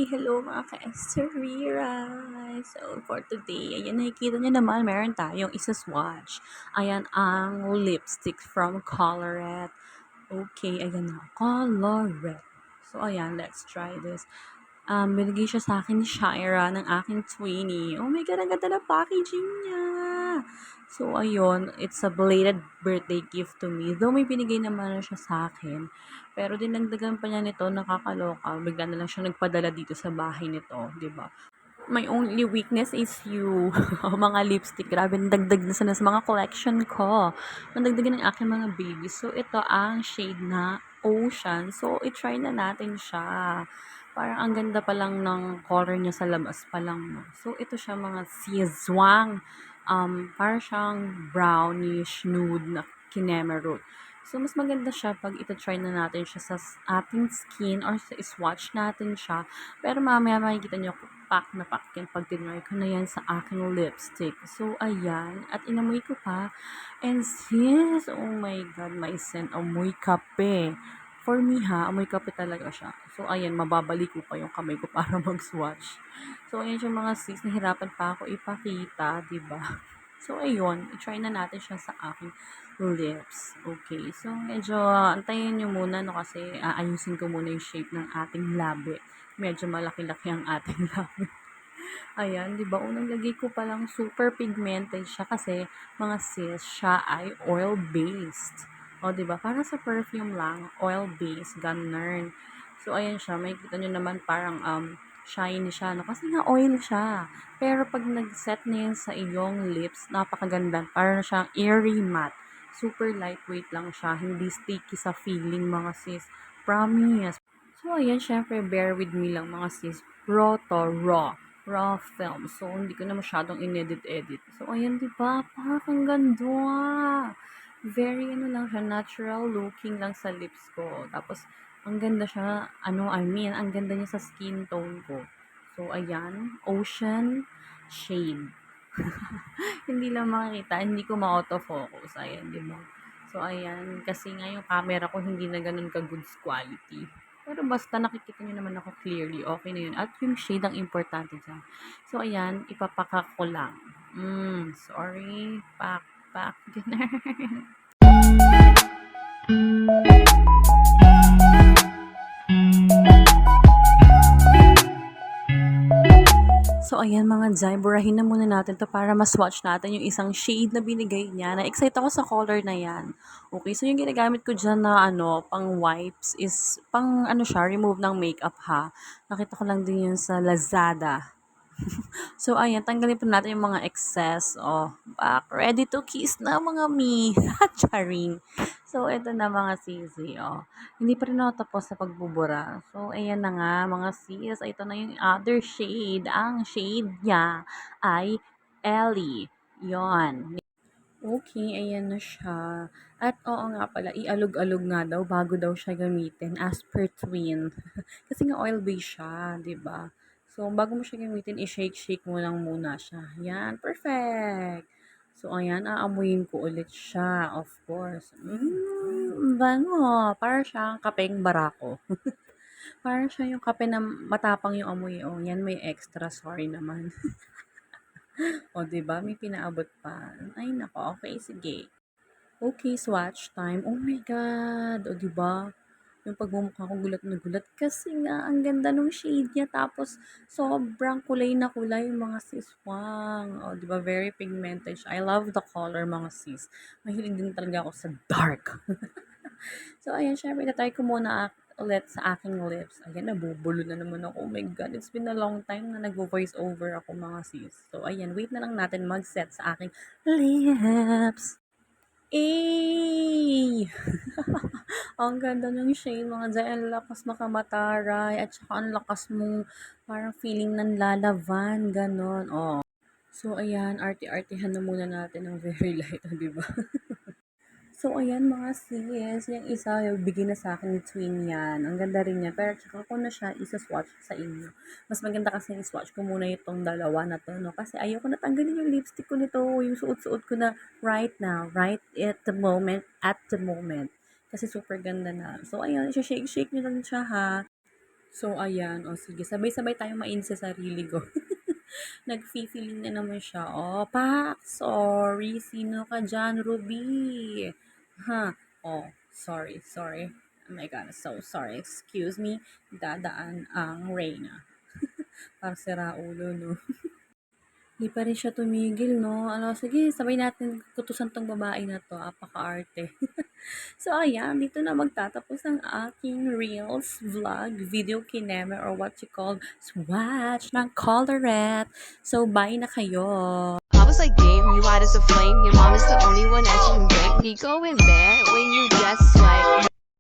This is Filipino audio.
Hello mga ka-Esterira! So, for today, ayan, nakikita niyo naman, meron tayong isa-swatch. Ayan, ang lipstick from Colourette. Okay, ayan na, Colourette. So, ayan, let's try this. Binigay siya sa akin ni Shira ng aking twinnie. Oh my God, ang ganda ng packaging niya! So, ayun, it's a belated birthday gift to me. Though may binigay naman na siya sa akin, pero dinagdagan pa niya nito, nakakaloka. Bigla na lang siya nagpadala dito sa bahay nito, 'di ba? My only weakness is you. Mga lipstick, grabe, dagdag na sana sa mga collection ko. Nadagdagan ng aking mga babies. So, ito ang shade na Ocean. So, i-try na natin siya. Parang ang ganda pa lang ng color niya sa labas pa lang, no? So, ito siya mga siswang. Parang siyang brownish nude na kinemerald. So, mas maganda siya pag ita-try na natin siya sa ating skin or sa swatch natin siya. Pero mamaya makikita niyo pack na pack yan pag tinry ko na yan sa aking lipstick. So, ayan. At inamoy ko pa. And sis, oh my God, my scent, amoy kape. For me ha, amoy kape talaga siya. So, ayan, mababalik ko pa yung kamay ko para mag-swatch. So, ayan yung mga sis, nahirapan pa ako ipakita, ba diba? So, ayun, i-try na natin siya sa aking lips. Okay, so medyo antayin nyo muna, no, kasi aayusin ko muna yung shape ng ating labi. Medyo malaki-laki ang ating labi. Ayan, di ba? Unang lagay ko palang super pigmented siya kasi mga sis, siya ay oil-based. O, di ba? Para sa perfume lang, oil-based, ganun. So, ayan siya. Makikita nyo naman parang shiny siya, no? Kasi nga oil siya. Pero pag nag-set na yan sa iyong lips, napakaganda. Parang siyang airy matte. Super lightweight lang siya. Hindi sticky sa feeling, mga sis. Promise. So, ayan, syempre, bear with me lang, mga sis. Raw to, raw film. So, hindi ko na masyadong inedit-edit. So, ayan, di ba? Parang ganda. Very, ano lang siya, natural looking lang sa lips ko. Tapos, ang ganda siya, ang ganda niya sa skin tone ko. So, ayan, ocean shade. Hindi lang makikita, hindi ko ma-autofocus. Ayan, di ba? So, ayan, kasi nga yung camera ko hindi na ganun ka-goods quality. Pero basta nakikita niyo naman ako clearly, okay na yun. At yung shade ang importante dyan. So, ayan, ipapakak ko lang. Sorry. Pak, ganun. So, ayan mga Jai, burahin na muna natin to para ma-swatch natin yung isang shade na binigay niya. Na-excite ako sa color na yan. Okay, so yung ginagamit ko dyan na pang wipes is pang siya, remove ng makeup ha. Nakita ko lang din yun sa Lazada. So, ayan, tanggalin pa natin yung mga excess. Oh, back. Ready to kiss na mga me. Charing. So, ito na mga sisi. Oh. Hindi pa rin ako tapos sa pagbubura. So, ayan na nga mga sis. Ito na yung other shade. Ang shade niya ay Ellie. Yon. Okay, ayan na siya. At oo nga pala, ialog-alog nga daw bago daw siya gamitin as per twin. Kasi nga oil-based siya, 'di ba? So, bago mo siya gamitin, i-shake-shake mo lang muna siya. Yan, perfect! So, ayan, aamuyin ko ulit siya, of course. Bango! Para siyang kapeng barako. Para siya yung kape na matapang yung amoy. Oh, yan may extra, sorry naman. O, 'di ba? May pinaabot pa. Ay, nako. Okay, sige. Okay, swatch time. Oh my God! O, 'di ba? Yung pagmumukha ko gulat na gulat kasi nga ang ganda nung shade niya tapos sobrang kulay na kulay mga siswang. O, 'di ba? Very pigmented siya. I love the color mga sis. Mahilig din talaga ako sa dark. So, ayan, syempre, itatry ko muna ulit sa aking lips. Ayan, nabubulo na naman ako. Oh my God, it's been a long time na nag-voice over ako mga sis. So, ayan, wait na lang natin mag-set sa aking lips. Eh! Ang ganda ng shade mga dyan. Ang lakas makamataray. At saka ang lakas mong parang feeling ng lalavan. Ganon. Oh. So, ayan. Arte-artehan na muna natin ng very light. Di ba? So, ayan mga sis, yung isa, yung bigay na sa akin ni twin yan. Ang ganda rin niya. Pero tsaka ko na siya isa-swatch sa inyo. Mas maganda kasi i-swatch ko muna itong dalawa na to, no? Kasi ayoko na tanggalin yung lipstick ko nito, yung suot-suot ko na right now, right at the moment. Kasi super ganda na. So, ayun, shake-shake nyo lang siya ha. So, ayan. O, sige. Sabay-sabay tayong mainis sa sarili ko. Nag-feeling na naman siya. Oh, Pak, sorry. Sino ka dyan, Ruby? Ha? Oh, sorry, sorry. Oh my God, so sorry. Excuse me. Dadaan ang Reyna. Parang sira ulo, no? Di pa rin siya tumigil, no? Ano, sige, sabay natin kutusan tong babae na to. Apaka-arte. So, ayan, dito na magtatapos ang aking Reels vlog, video kineme, or what you call swatch ng Colorette. So, bye na kayo. I was like, damn, you light as a flame. Your mom is the only one that you can blame. You go in bed when you just like.